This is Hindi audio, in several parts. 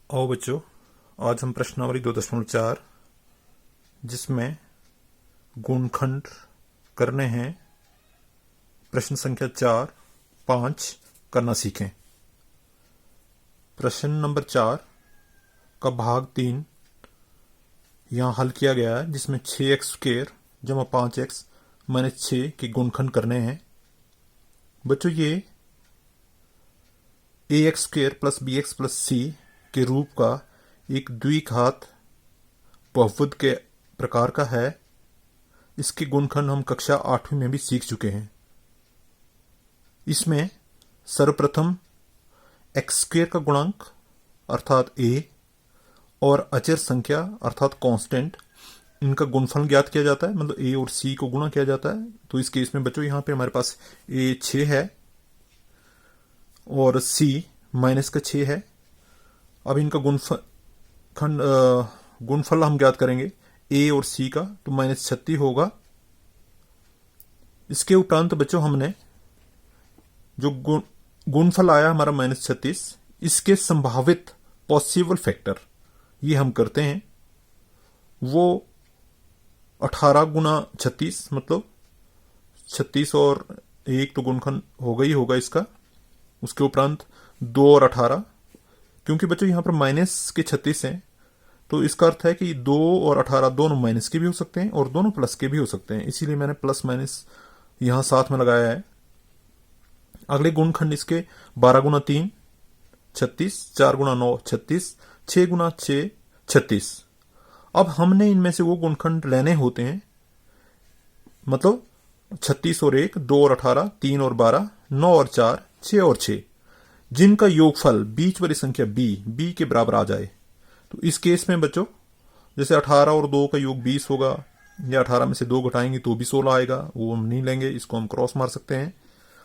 आओ बच्चों, आज हम प्रश्नावली 2.4 जिसमें गुणनखंड करने हैं प्रश्न संख्या 4, 5 करना सीखें। प्रश्न नंबर 4 का भाग 3 यहाँ हल किया गया है, जिसमें 6x² जमा 5x माइनस 6 के गुणनखंड करने हैं। बच्चों, ये ax² plus bx plus c के रूप का एक द्विघात बहुपद के प्रकार का है। इसके गुणनखंड हम कक्षा 8वीं में भी सीख चुके हैं। इसमें सर्वप्रथम x² का गुणांक अर्थात a और अचर संख्या अर्थात कांस्टेंट, इनका गुणनफल ज्ञात किया जाता है, मतलब a और c को गुणा किया जाता है। तो इस केस में बच्चों यहाँ पे हमारे पास a 6 है और c माइनस का 6 है। अब इनका गुणनफल हम ज्ञात करेंगे a और c का, तो -36 होगा। इसके उपरांत बच्चों हमने जो गुणनफल आया हमारा -36, इसके संभावित पॉसिबल फैक्टर ये हम करते हैं। वो 18 गुना 36, मतलब 36 और 1 तो गुणनखंड होगा ही होगा इसका। उसके उपरांत 2 और 18, क्योंकि बच्चों यहाँ पर माइनस के 36 हैं, तो इसका अर्थ है कि 2 और 18 दोनों माइनस के भी हो सकते हैं और दोनों प्लस के भी हो सकते हैं, इसीलिए मैंने प्लस माइनस यहां साथ में लगाया है। अगले गुणनखंड इसके 12 गुना 3 36, 4 गुना 9 36, 6 गुना 6 36। अब हमने इनमें से वो गुणनखंड लेने होते हैं, मतलब 36 और 1, 2 और 18, 3 और 12, 9 और 4, 6 और 6, जिनका योगफल बीच वाली संख्या b के बराबर आ जाए। तो इस केस में बच्चों जैसे 18 और 2 का योग 20 होगा, या 18 में से 2 घटाएंगे तो भी 16 आएगा, वो हम नहीं लेंगे, इसको हम क्रॉस मार सकते हैं।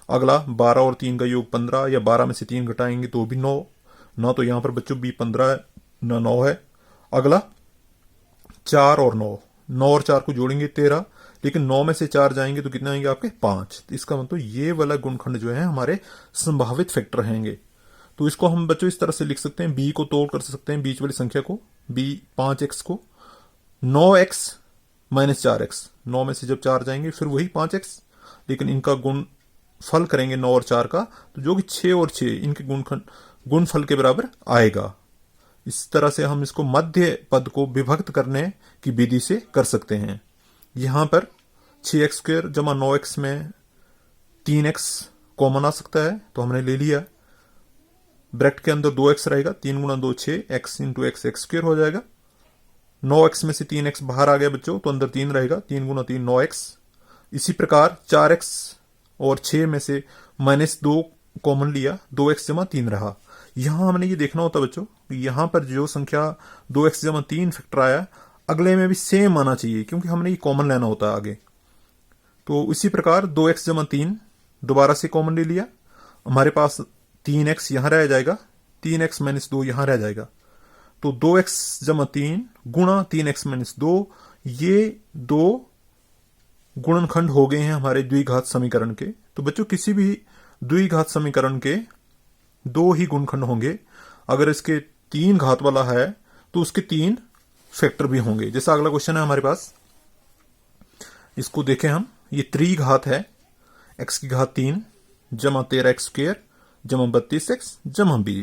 अगला 12 और 3 का योग 15, या 12 में से 3 घटाएंगे तो भी 9 ना, तो यहां पर बच्चों b 15 है ना 9 है। अगला 4 और 9, 9 और 4 को जोड़ेंगे 13, लेकिन 9 में से 4 जाएंगे तो कितने आएंगे आपके 5। तो इसका मतलब ये वाला गुणनखंड जो है हमारे संभावित फैक्टर रहेंगे। तो इसको हम बच्चों इस तरह से लिख सकते हैं, b को तोड़ कर सकते हैं बीच वाली संख्या को, b 5x को 9x माइनस 4x, 9 में से जब 4 जाएंगे फिर वही 5x, लेकिन इनका गुणफल करेंगे 9 और 4 का, तो जो कि 6 और 6 इनके गुणफल के बराबर आएगा। इस तरह से हम इसको मध्य पद को विभक्त करने की विधि से कर सकते हैं। यहां पर 6x² जमा 9x में 3x कॉमन आ सकता है, तो हमने ले लिया। ब्रैकेट के अंदर 2x रहेगा, 3 गुना 2 6, x इंटू x x² हो जाएगा। 9x में से 3x बाहर आ गया बच्चों, तो अंदर 3 रहेगा, 3 गुना 3 9x। इसी प्रकार 4x और 6 में से -2 कॉमन लिया, 2x जमा 3 रहा। यहां हमने ये देखना होता बच्चों, यहां पर जो संख्या 2x जमा 3 फैक्टर आया, अगले में भी सेम आना चाहिए, क्योंकि हमने ये कॉमन लेना होता है आगे। तो इसी प्रकार 2x जमा 3 दोबारा से कॉमन ले लिया, हमारे पास 3x यहां रह जाएगा, 3x माइनस 2 यहां रह जाएगा। तो 2x जमा 3 गुणा 3x माइनस 2, ये दो गुणनखंड हो गए हैं हमारे द्विघात समीकरण के। तो बच्चों किसी भी द्विघात समीकरण के 2 ही गुणनखंड होंगे। अगर इसके 3 घात वाला है तो उसके 3 फैक्टर भी होंगे। जैसा अगला क्वेश्चन है हमारे पास, इसको देखें हम। ये त्रिघात है, x की घात 3 जमा 13x² जमा 32x जमा b।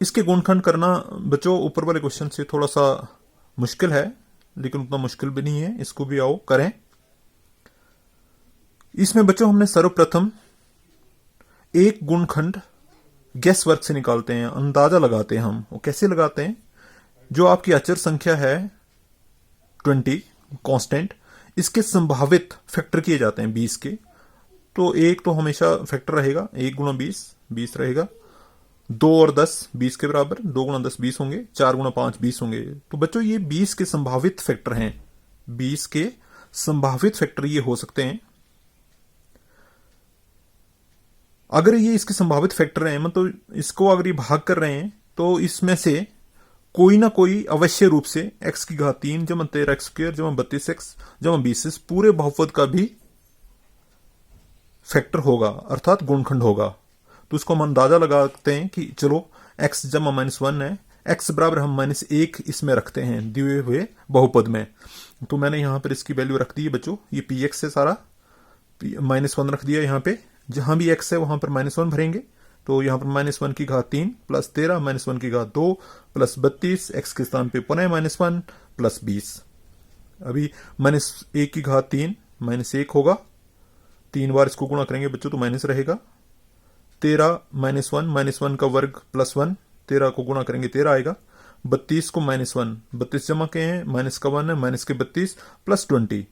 इसके गुणनखंड करना बच्चों ऊपर वाले क्वेश्चन से थोड़ा सा मुश्किल है, लेकिन उतना मुश्किल भी नहीं है, इसको भी आओ करें। इसमें बच्चों हमने सर्वप्रथम एक गुणनखंड गैस वर्क से निकालते हैं, अंदाजा लगाते हैं हम। वो कैसे लगाते हैं? जो आपकी अचर संख्या है 20 कांस्टेंट, इसके संभावित फैक्टर किए जाते हैं 20 के। तो एक तो हमेशा फैक्टर रहेगा, 1 गुना 20 20 रहेगा, 2 और 10 20 के बराबर, 2 गुना 10 20 होंगे, 4 गुना 5 20 होंगे। तो बच्चों ये 20 के संभावित फैक्टर हैं, 20 के संभावित फैक्टर ये हो सकते हैं। अगर ये इसके संभावित फैक्टर हैं, मतलब इसको अगर ये भाग कर रहे हैं, तो इसमें से कोई ना कोई अवश्य रूप से x की घात 3 जमा 13x² जमा 32x जमा 20 पूरे बहुपद का भी फैक्टर होगा, अर्थात गुणनखंड होगा। तो उसको हम अंदाजा लगाते हैं कि चलो एक्स जमा -1 है। एक्स बराबर हम -1 इसमें रखते हैं दिए हुए बहुपद में। तो मैंने यहां पर इसकी वैल्यू रख दी है बच्चों, ये पी एक्स से सारा -1 रख दिया। यहाँ पे जहां भी एक्स है वहां पर -1 भरेंगे। तो यहाँ पर -1 की घात 3 प्लस 13 -1 की घात 2 प्लस 32, एक्स के स्थान पे पुनः -1 प्लस 20। अभी -1 की घात 3 -1 होगा, 3 बार इसको गुणा करेंगे बच्चों तो माइनस रहेगा। 13 -1 का वर्ग प्लस 1, 13 को गुणा करेंगे 13 आएगा। 32 को -1, 32 जमा के हैं, माइनस का 1 है, माइनस के 32 प्लस 20,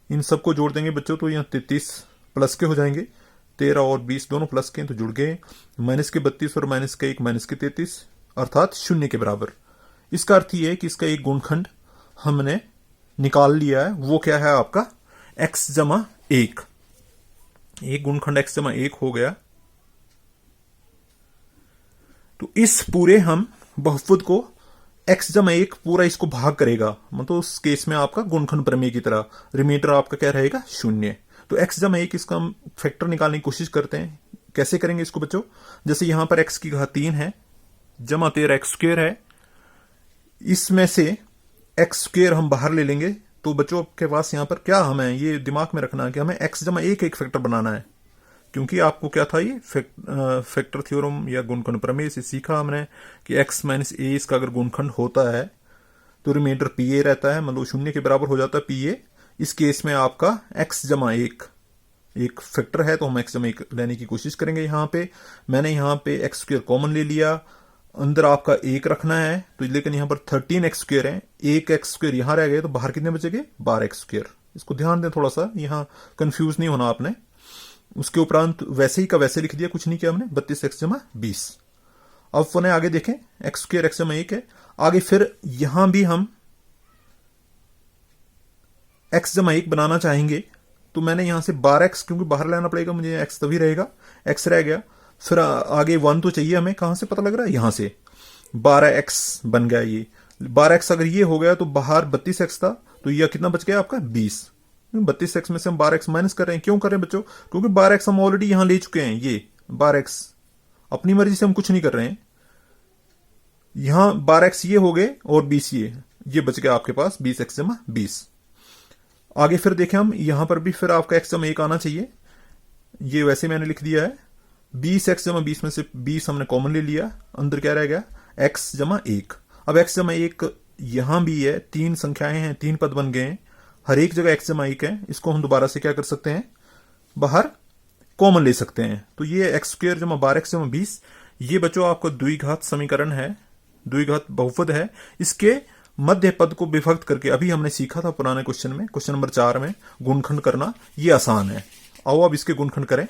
इन सबको जोड़ देंगे बच्चों तो यहाँ 33 प्लस के हो जाएंगे। 13 और 20 दोनों प्लस के तो जुड़ गए। माइनस के 32 और माइनस के 1 माइनस के 33 अर्थात 0 के बराबर। इसका अर्थ यह है कि इसका एक गुणखंड हमने निकाल लिया है। वो क्या है आपका x जमा 1। एक गुणखंड x जमा 1 हो गया। तो इस पूरे हम बहुपद को x जमा 1 पूरा इसको भाग करेगा, मतलब उस केस में आपका गुणखंड प्रमेय की तरह रिमाइंडर आपका क्या रहेगा 0। तो x जमा 1 इसका हम फैक्टर निकालने की कोशिश करते हैं। कैसे करेंगे इसको बच्चों, जैसे यहां पर x की घात 3 है जमा 13 x स्क्वायर है, इसमें से x स्क्वायर हम बाहर ले लेंगे। तो बच्चों आपके पास यहां पर क्या हमें ये दिमाग में रखना है कि हमें x जमा 1 एक फैक्टर बनाना है, क्योंकि आपको क्या था ये फैक्टर थ्योरम या गुणखंड प्रमेय से सीखा हमने कि x माइनस ए इसका अगर गुणखंड होता है तो रिमाइंडर पी ए रहता है, मतलब 0 के बराबर हो जाता है पी ए। इस केस में आपका x जमा 1 एक फैक्टर है तो हम x जमा 1 लेने की कोशिश करेंगे। यहां पे मैंने यहां पे x स्क्वायर कॉमन ले लिया, अंदर आपका 1 रखना है तो लेकिन यहां पर 13x स्क्वायर है, 1x स्क्वायर यहां रह गए तो बाहर कितने बचेंगे 12x स्क्वायर। इसको ध्यान दें थोड़ा सा, यहां कंफ्यूज नहीं होना आपने। उसके उपरांत वैसे ही का वैसे लिख दिया, कुछ नहीं किया हमने, 32x जमा 20। अब पुनः आगे देखें x स्क्वायर x जमा 1 है, आगे फिर यहां भी हम x जमा 1 बनाना चाहेंगे तो मैंने यहां से 12x, क्योंकि बाहर लाना पड़ेगा मुझे, x तभी रहेगा, x रह गया। फिर आगे 1 तो चाहिए हमें, कहां से पता लग रहा है यहां से 12x बन गया। ये 12x अगर ये हो गया तो बाहर 32x था तो यह कितना बच गया आपका 20। 32x में से हम 12x माइनस कर रहे हैं, क्यों कर रहे हैं बच्चों, क्योंकि 12x हम ऑलरेडी यहां ले चुके हैं। ये 12x अपनी मर्जी से हम कुछ नहीं कर रहे हैं, यहां 12x ये हो गए और 20 ये बच गया आपके पास 20x जमा 20। आगे फिर देखें हम यहां पर भी फिर आपका x जमा 1 आना चाहिए, ये वैसे मैंने लिख दिया है। 20x जमा 20 में से 20 हमने कॉमन ले लिया, अंदर क्या रह गया x जमा 1। अब x जमा 1 यहां भी है, 3 संख्याएं हैं, 3 पद बन गए हैं, हर एक जगह x जमा 1 है। इसको हम दोबारा से क्या कर सकते हैं, बाहर कॉमन ले सकते हैं। तो ये x स्क्वायर जमा 12x जमा 20 ये बच्चों आपका द्विघात समीकरण है, द्विघात बहुपद है। इसके मध्य पद को विभक्त करके अभी हमने सीखा था पुराने क्वेश्चन में, क्वेश्चन नंबर 4 में गुणखंड करना, ये आसान है। आओ अब इसके गुणखंड करें।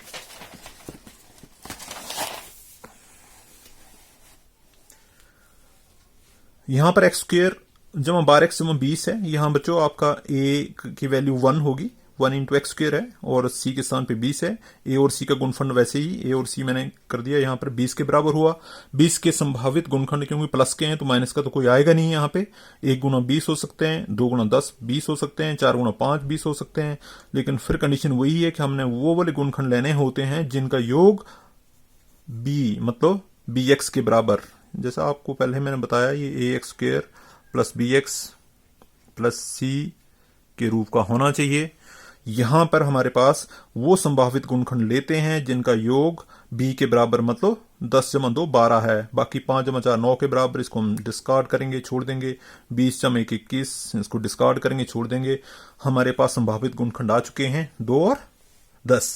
यहां पर x स्क्वायर जमा 12x जमा 20 है, यहां बच्चों आपका a की वैल्यू 1 होगी, 1 इंटू एक्स स्क्वायर है और c के स्थान पे 20 है। a और c का गुणफंड वैसे ही a और c मैंने कर दिया, यहां पर 20 के बराबर हुआ। 20 के संभावित गुणखंड क्योंकि प्लस के हैं तो माइनस का तो कोई आएगा नहीं। यहाँ पे 1 गुना 20 हो सकते हैं, 2 गुना 10 20 हो सकते हैं, 4 गुना 5 20 हो सकते हैं, लेकिन फिर कंडीशन वही है कि हमने वो वाले गुणखंड लेने होते हैं जिनका योग b मतलब bx के बराबर, जैसा आपको पहले मैंने बताया ये ax square plus bx plus c के रूप का होना चाहिए। यहां पर हमारे पास वो संभावित गुणखंड लेते हैं जिनका योग b के बराबर मतलब 10 जमा 2 12 है, बाकी 5 जमा 4 9 के बराबर, इसको हम डिस्कार्ड करेंगे छोड़ देंगे। 20 जमा 1 21, इसको डिस्कार्ड करेंगे छोड़ देंगे। हमारे पास संभावित गुणखंड आ चुके हैं 2 और 10।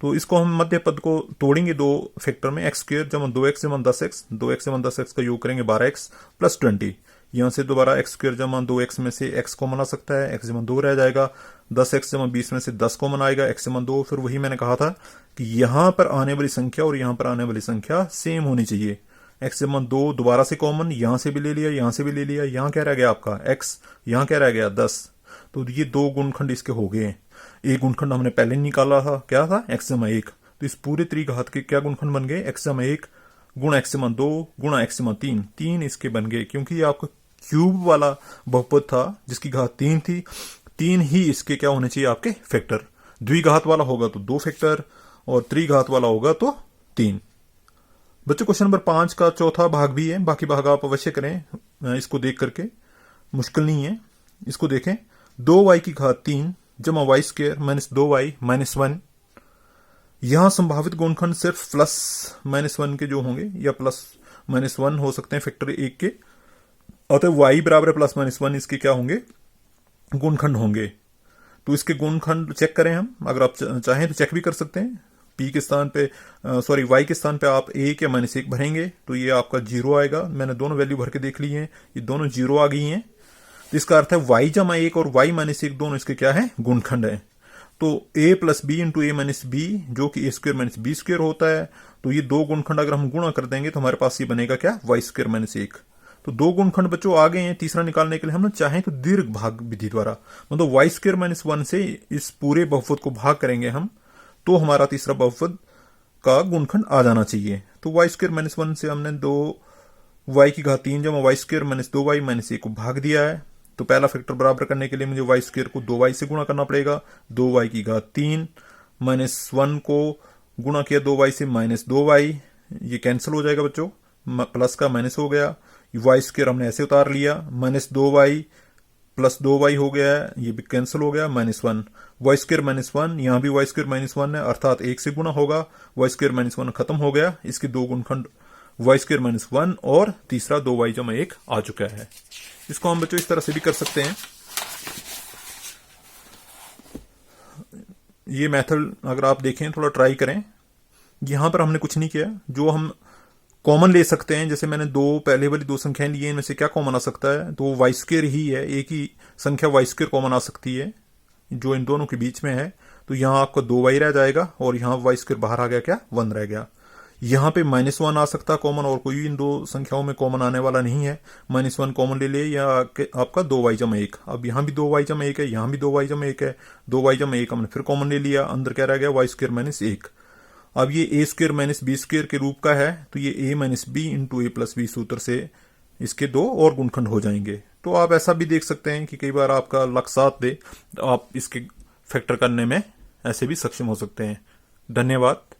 तो इसको हम मध्य पद को तोड़ेंगे दो फैक्टर में, एक्स स्क्वायर जमा 2x जमा 10x, 2x जमा 10x का योग करेंगे 12x प्लस 20। यहां से दोबारा एक्स स्क्वायर जमा 2x में से x कॉमन आ सकता है, x जमा 2 रह जाएगा। 10x जमा 20 में से 10 कॉमन आएगा, x जमा 2। फिर वही मैंने कहा था कि यहां पर आने वाली संख्या और यहां पर आने वाली संख्या सेम होनी चाहिए। x जमा 2 दोबारा से कॉमन, यहां से भी ले लिया, यहां से भी ले लिया, यहां क्या रह गया आपका x, यहां क्या रह गया 10। तो ये 2 गुणखंड इसके हो गए। एक गुणखंड हमने पहले निकाला था, क्या था x जमा 1। तो इस पूरे त्रिघात के क्या गुणखंड बन गए, x जमा 1 गुणा x जमा 2 गुणा x जमा 3, 3 इसके बन गए, क्योंकि ये आपका क्यूब वाला बहुपद था जिसकी घात 3 थी। 3 ही इसके क्या होने चाहिए आपके फैक्टर। द्विघात वाला होगा तो 2 फैक्टर और त्रिघात वाला होगा तो 3। बच्चों क्वेश्चन नंबर 5 का चौथा भाग भी है, बाकी भाग आप अवश्य करें इसको देख करके, मुश्किल नहीं है। इसको देखें, 2y की घात 3 जमा Y square minus 2y minus 1। यहां संभावित गुणनखंड सिर्फ प्लस माइनस 1 के जो होंगे या प्लस माइनस 1 हो सकते हैं फैक्टर 1 के, अतः y बराबर है प्लस माइनस 1, इसके क्या होंगे, गुणनखंड होंगे। तो इसके गुणनखंड चेक करें हम, अगर आप चाहें तो चेक भी कर सकते हैं। p के स्थान पे y के स्थान पे आप 1 या माइनस 1 भरेंगे तो ये आपका 0 आएगा। मैंने दोनों वैल्यू भर के देख ली हैं, ये दोनों 0 आ गई हैं। तो इसका अर्थ है y जमा 1 और y माइनस 1 दोनों इसके क्या है, गुणनखंड है। तो a plus B into A minus B जो कि A square minus B square होता है, तो ये दो गुणनखंड अगर हम गुणा कर देंगे तो हमारे पास ये बनेगा क्या, वाई स्क्वायर माइनस 1। तो दो गुणनखंड बच्चों आ गए हैं। तीसरा निकालने के लिए हम लोग चाहें तो दीर्घ भाग विधि द्वारा, मतलब वाई स्क्वायर माइनस 1 से इस पूरे बहुपद को भाग करेंगे हम, तो हमारा तीसरा बहुपद का गुणनखंड आ जाना चाहिए। तो वाई स्क्वायर माइनस 1 से हमने 2y की घात 3 जमा Y square minus 2y minus 1 को भाग दिया है। तो पहला फैक्टर बराबर करने के लिए मुझे वाई स्क्वायर को 2y से गुणा करना पड़ेगा। 2y की घात 3 माइनस 1 को गुणा किया 2y से माइनस 2y, ये कैंसिल हो जाएगा बच्चों, प्लस का माइनस हो गया। वाई स्क्वायर हमने ऐसे उतार लिया, माइनस 2y प्लस 2y हो गया है, ये भी कैंसिल हो गया, माइनस 1। वाई स्क्वायर माइनस 1, यहां भी वाई स्क्वायर माइनस 1 है, अर्थात 1 से गुणा होगा। वाई स्क्वायर माइनस 1 खत्म हो गया, इसके दो गुणनखंड वाई स्क्वायर माइनस 1 और तीसरा 2y जमा 1 आ चुका है। इसको हम बच्चों इस तरह से भी कर सकते हैं। ये मेथड अगर आप देखें, थोड़ा ट्राई करें। यहां पर हमने कुछ नहीं किया, जो हम कॉमन ले सकते हैं, जैसे मैंने पहले वाली दो संख्याएं ली हैं, इनमें से क्या कॉमन आ सकता है, तो वाई स्क्वायर ही है। एक ही संख्या वाई स्क्वायर कॉमन आ सकती है जो इन दोनों के बीच में है। तो यहां आपका 2y रह जाएगा और यहां वाई स्क्वायर बाहर आ गया, क्या 1 रह गया। यहां पे माइनस 1 आ सकता है कॉमन, और कोई इन दो संख्याओं में कॉमन आने वाला नहीं है। माइनस 1 कॉमन ले ले, या आपका 2y जमा 1। अब यहां भी 2y जमा 1 है, यहां भी 2y जमा 1 है। 2y जमा 1 हमने फिर कॉमन ले लिया, अंदर क्या रह गया, वाई स्क्वायर माइनस 1। अब ये ए स्क्वायर माइनस बी स्क्वायर के रूप का है, तो ये ए माइनस बी इंटू ए प्लस बी सूत्र से इसके दो और गुणनखंड हो जाएंगे। तो आप ऐसा भी देख सकते हैं कि कई बार आपका लक साथ दे, तो आप इसके फैक्टर करने में ऐसे भी सक्षम हो सकते हैं। धन्यवाद।